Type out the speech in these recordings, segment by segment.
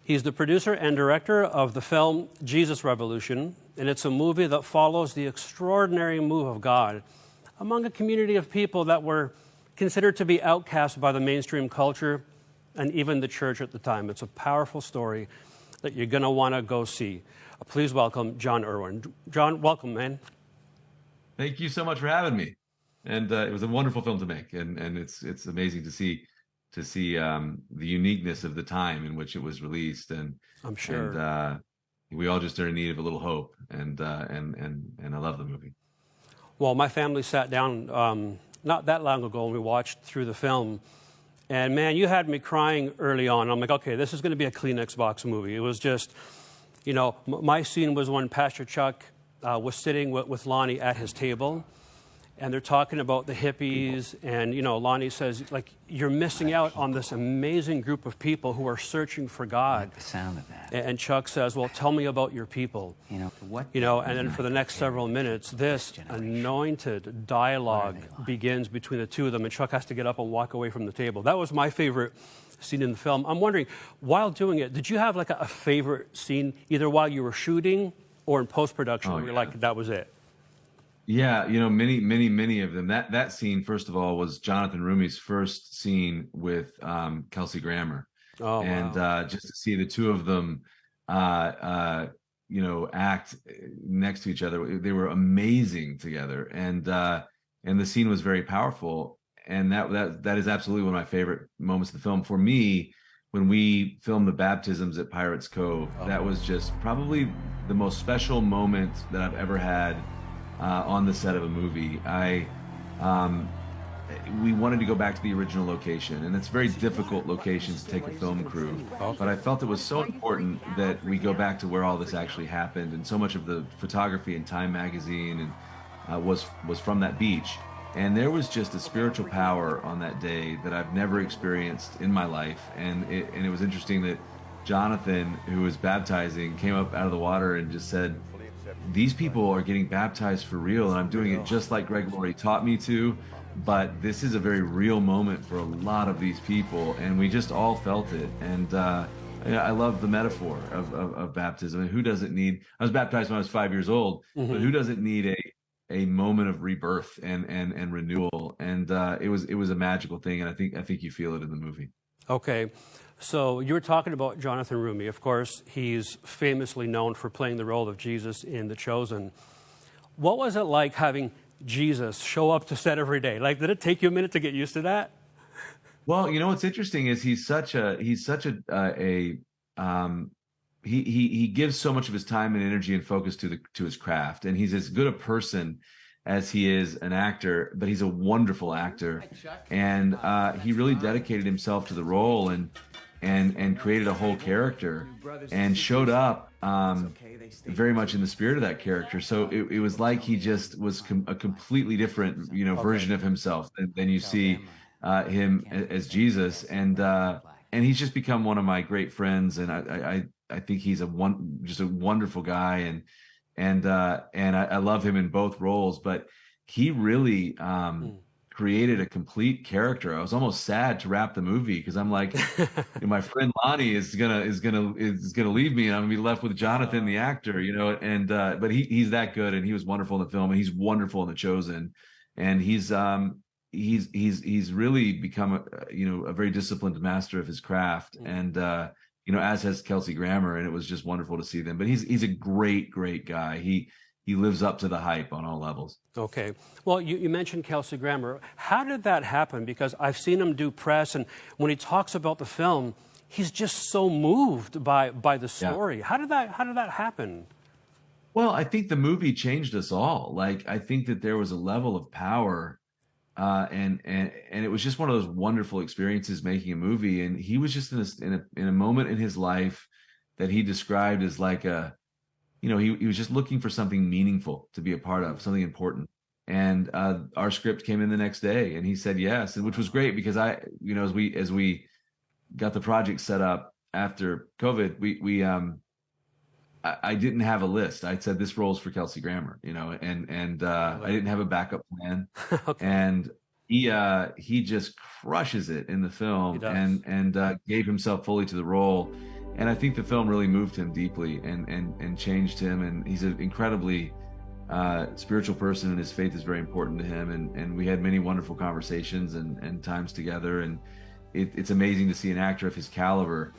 He's the producer and director of the film Jesus Revolution, and it's a movie that follows the extraordinary move of God among a community of people that were considered to be outcast by the mainstream culture and even the church at the time. It's a powerful story that you're going to want to go see. Please welcome Jon Erwin. Jon, welcome, man. Thank you so much for having me. And it was a wonderful film to make, and it's amazing to see the uniqueness of the time in which it was released. And I'm sure. And we all just are in need of a little hope, and I love the movie. Well, my family sat down not that long ago and we watched through the film. And man, you had me crying early on. I'm like, okay, this is going to be a Kleenex box movie. It was just, you know, my scene was when Pastor Chuck was sitting with Lonnie at his table, and they're talking about the hippies. And, you know, Lonnie says, like, you're missing out on this amazing group of people who are searching for God. I like the sound of that. And Chuck says, well, tell me about your people. And then for the next several minutes, this anointed dialogue begins between the two of them, and Chuck has to get up and walk away from the table. That was my favorite scene in the film. I'm wondering, while doing it, did you have like a favorite scene, either while you were shooting or in post-production, where you're like, that was it? Yeah, you know, many of them. That scene, first of all, was Jonathan Rumi's first scene with Kelsey Grammer. Oh, and wow. Just to see the two of them, you know, act next to each other, they were amazing together. And the scene was very powerful. And that is absolutely one of my favorite moments of the film. For me, when we filmed the baptisms at Pirates Cove, that was just probably the most special moment that I've ever had on the set of a movie. We wanted to go back to the original location, and it's a very difficult location to take a film crew. But I felt it was so important that we go back to where all this actually happened, and so much of the photography in Time magazine and was from that beach. And there was just a spiritual power on that day that I've never experienced in my life. And it was interesting that Jonathan, who was baptizing, came up out of the water and just said, these people are getting baptized for real, and I'm doing it just like Greg Laurie taught me to, but this is a very real moment for a lot of these people, and we just all felt it. And I love the metaphor of baptism. Who doesn't need, I was baptized when I was 5 years old, but who doesn't need a moment of rebirth and renewal? And it was a magical thing, and I think you feel it in the movie. Okay. So you were talking about Jonathan Rumi. Of course, he's famously known for playing the role of Jesus in The Chosen. What was it like having Jesus show up to set every day? Like, did it take you a minute to get used to that? Well, you know, what's interesting is he gives so much of his time and energy and focus to his craft, and he's as good a person as he is an actor, but he's a wonderful actor, and he really dedicated himself to the role and created a whole character and showed up very much in the spirit of that character. So it was like he just was a completely different, you know, version of himself than you see him as Jesus. And he's just become one of my great friends. And I think he's just a wonderful guy. And I love him in both roles, but he really created a complete character. I was almost sad to wrap the movie because I'm like, my friend Lonnie is gonna leave me, and I'm gonna be left with Jonathan, the actor, you know. And but he's that good, and he was wonderful in the film, and he's wonderful in The Chosen, and he's really become a very disciplined master of his craft, and you know, as has Kelsey Grammer, and it was just wonderful to see them. But he's a great guy. He lives up to the hype on all levels. Okay. Well, you mentioned Kelsey Grammer. How did that happen? Because I've seen him do press, and when he talks about the film, he's just so moved by the story. Yeah. How did that happen? Well, I think the movie changed us all. Like, I think that there was a level of power, and it was just one of those wonderful experiences making a movie. And he was just in a moment in his life that he described as like he was just looking for something meaningful to be a part of, something important. And our script came in the next day, and he said yes, and which was great because as we got the project set up after COVID, I didn't have a list. I said this role's for Kelsey Grammer, you know, and I didn't have a backup plan. Okay. And he just crushes it in the film, and gave himself fully to the role. And I think the film really moved him deeply and changed him. And he's an incredibly spiritual person, and his faith is very important to him. And we had many wonderful conversations and times together. And it's amazing to see an actor of his caliber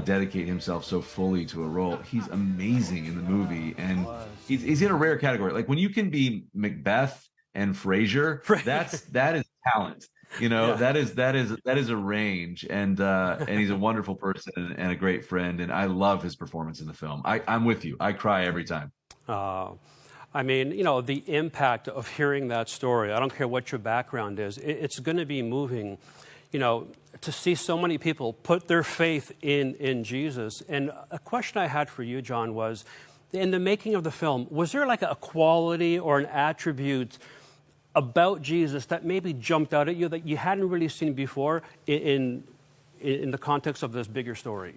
dedicate himself so fully to a role. He's amazing in the movie, and he's in a rare category. Like when you can be Macbeth and Frasier, that is talent. You know, that is a range, and he's a wonderful person and a great friend, and I love his performance in the film. I'm with you. I cry every time. I mean, you know, the impact of hearing that story, I don't care what your background is, it's going to be moving, you know, to see so many people put their faith in Jesus. And a question I had for you, Jon, was, in the making of the film, was there like a quality or an attribute about Jesus that maybe jumped out at you that you hadn't really seen before in the context of this bigger story?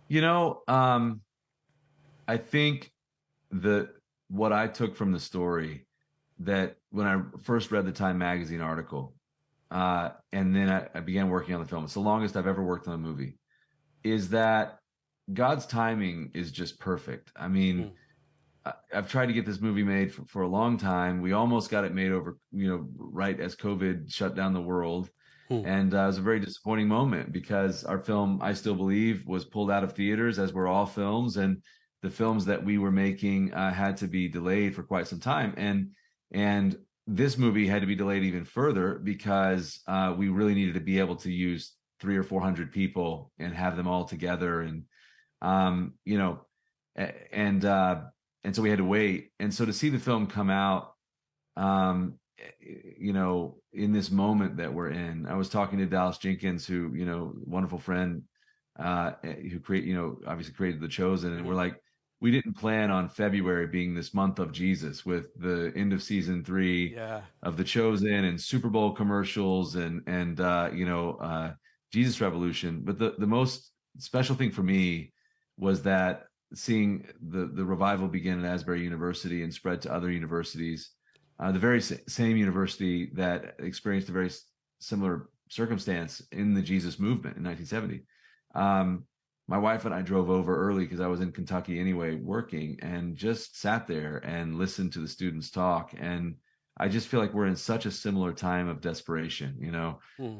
You know, I think what I took from the story, that when I first read the Time magazine article, and then I began working on the film, it's the longest I've ever worked on a movie, is that God's timing is just perfect. I mean, I've tried to get this movie made for a long time. We almost got it made over, right as COVID shut down the world. And it was a very disappointing moment because our film, I still believe, was pulled out of theaters, as were all films. And the films that we were making had to be delayed for quite some time. And this movie had to be delayed even further because we really needed to be able to use 300 or 400 people and have them all together. And, and so we had to wait. And so to see the film come out, in this moment that we're in, I was talking to Dallas Jenkins, who, wonderful friend, who obviously created The Chosen. And we're like, we didn't plan on February being this month of Jesus with the end of season 3 of The Chosen and Super Bowl commercials and Jesus Revolution. But the most special thing for me was that seeing the revival begin at Asbury University and spread to other universities, the very same university that experienced a very similar circumstance in the Jesus movement in 1970. My wife and I drove over early because I was in Kentucky anyway, working, and just sat there and listened to the students talk. And I just feel like we're in such a similar time of desperation.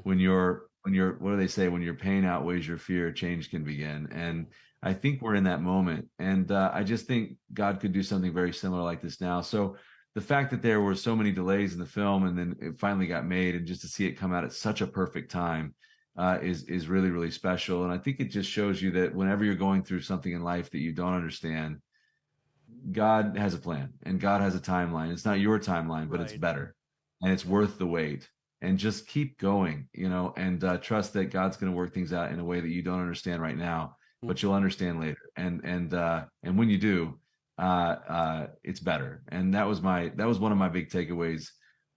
When you're, what do they say? When your pain outweighs your fear, change can begin. And I think we're in that moment. And I just think God could do something very similar like this now. So the fact that there were so many delays in the film and then it finally got made, and just to see it come out at such a perfect time, is really, really special. And I think it just shows you that whenever you're going through something in life that you don't understand, God has a plan and God has a timeline. It's not your timeline, but it's better and it's worth the wait. And just keep going, and trust that God's going to work things out in a way that you don't understand right now, but you'll understand later. And when you do, it's better. And that was one of my big takeaways,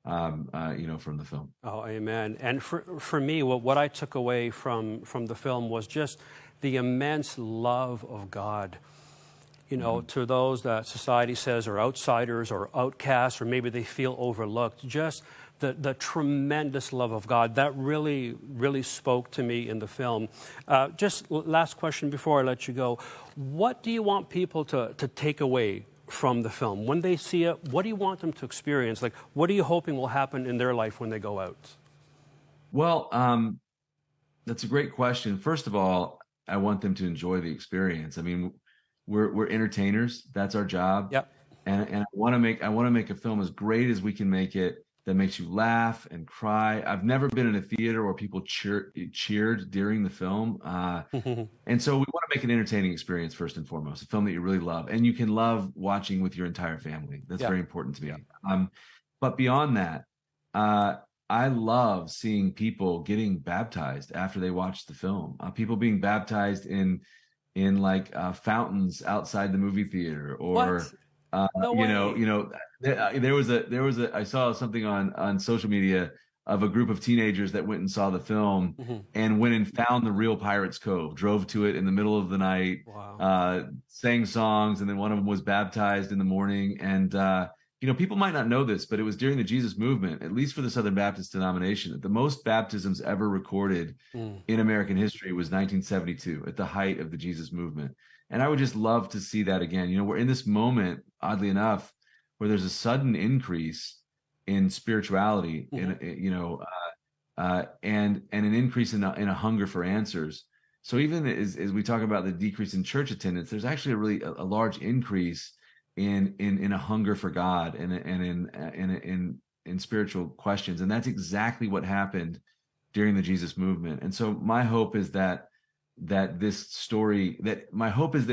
from the film. Oh, amen. And for me, what I took away from the film was just the immense love of God, to those that society says are outsiders or outcasts, or maybe they feel overlooked. Just the tremendous love of God that really, really spoke to me in the film. Just last question before I let you go. What do you want people to take away from the film? When they see it, what do you want them to experience? Like, what are you hoping will happen in their life when they go out? Well, that's a great question. First of all, I want them to enjoy the experience. I mean, we're entertainers. That's our job. Yep. And I want to make a film as great as we can make it, that makes you laugh and cry. I've never been in a theater where people cheered during the film. And so we want to make an entertaining experience first and foremost, a film that you really love and you can love watching with your entire family. That's very important to me. But beyond that, I love seeing people getting baptized after they watch the film. People being baptized in like fountains outside the movie theater, or there was a I saw something on social media of a group of teenagers that went and saw the film and went and found the real Pirates Cove, drove to it in the middle of the night, sang songs, and then one of them was baptized in the morning. And people might not know this, but it was during the Jesus movement, at least for the Southern Baptist denomination, that the most baptisms ever recorded in American history was 1972, at the height of the Jesus movement. And I would just love to see that again. We're in this moment, oddly enough, where there's a sudden increase in spirituality, and an increase in a hunger for answers. So even as we talk about the decrease in church attendance, there's actually a large increase in a hunger for God and in spiritual questions. And that's exactly what happened during the Jesus movement. And so my hope is that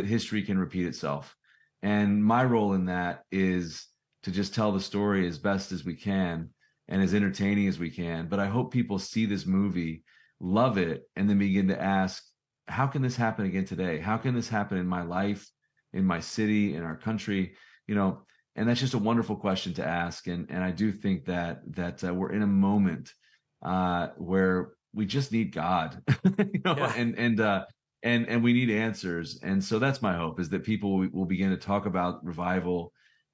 history can repeat itself. And my role in that is to just tell the story as best as we can and as entertaining as we can. But I hope people see this movie, love it, and then begin to ask, how can this happen again today? How can this happen in my life, in my city, in our country? And that's just a wonderful question to ask. And I do think that we're in a moment where we just need God, and we need answers. And so that's my hope, is that people will begin to talk about revival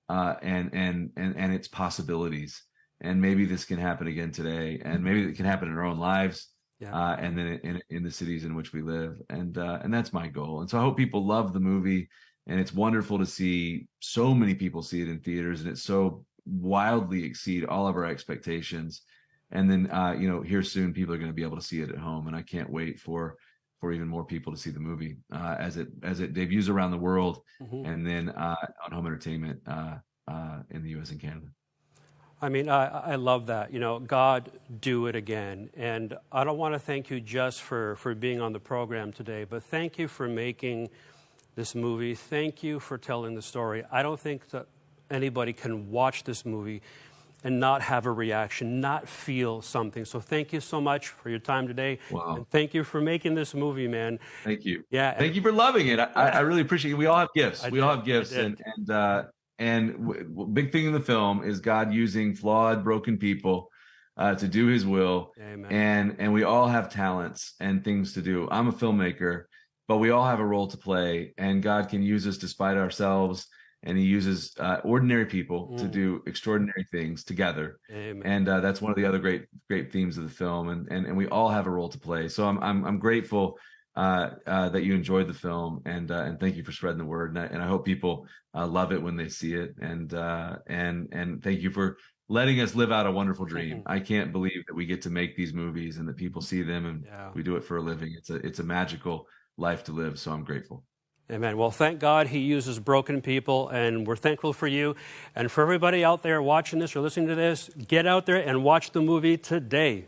and its possibilities. And maybe this can happen again today, and maybe it can happen in our own lives. And then in the cities in which we live, and that's my goal. And so I hope people love the movie, and it's wonderful to see so many people see it in theaters, and it's so wildly exceed all of our expectations. And then here soon people are going to be able to see it at home, and I can't wait for even more people to see the movie as it debuts around the world, and then on home entertainment in the U.S. and Canada. I mean, I love that. God, do it again. And I don't want to thank you just for being on the program today, but thank you for making this movie. Thank you for telling the story. I don't think that anybody can watch this movie and not have a reaction, not feel something. So thank you so much for your time today. Wow. And thank you for making this movie, man. Thank you. Yeah. Thank you for loving it. I really appreciate it. We all have gifts. All have gifts. And big thing in the film is God using flawed, broken people to do his will. Amen. And we all have talents and things to do. I'm a filmmaker, but we all have a role to play, and God can use us despite ourselves. And he uses ordinary people to do extraordinary things together. Amen. And that's one of the other great themes of the film. And we all have a role to play. So I'm grateful that you enjoyed the film, and thank you for spreading the word. And I hope people love it when they see it. And thank you for letting us live out a wonderful dream. I can't believe that we get to make these movies and that people see them, and we do it for a living. It's a magical life to live. So I'm grateful. Amen. Well, thank God he uses broken people, and we're thankful for you. And for everybody out there watching this or listening to this, get out there and watch the movie today.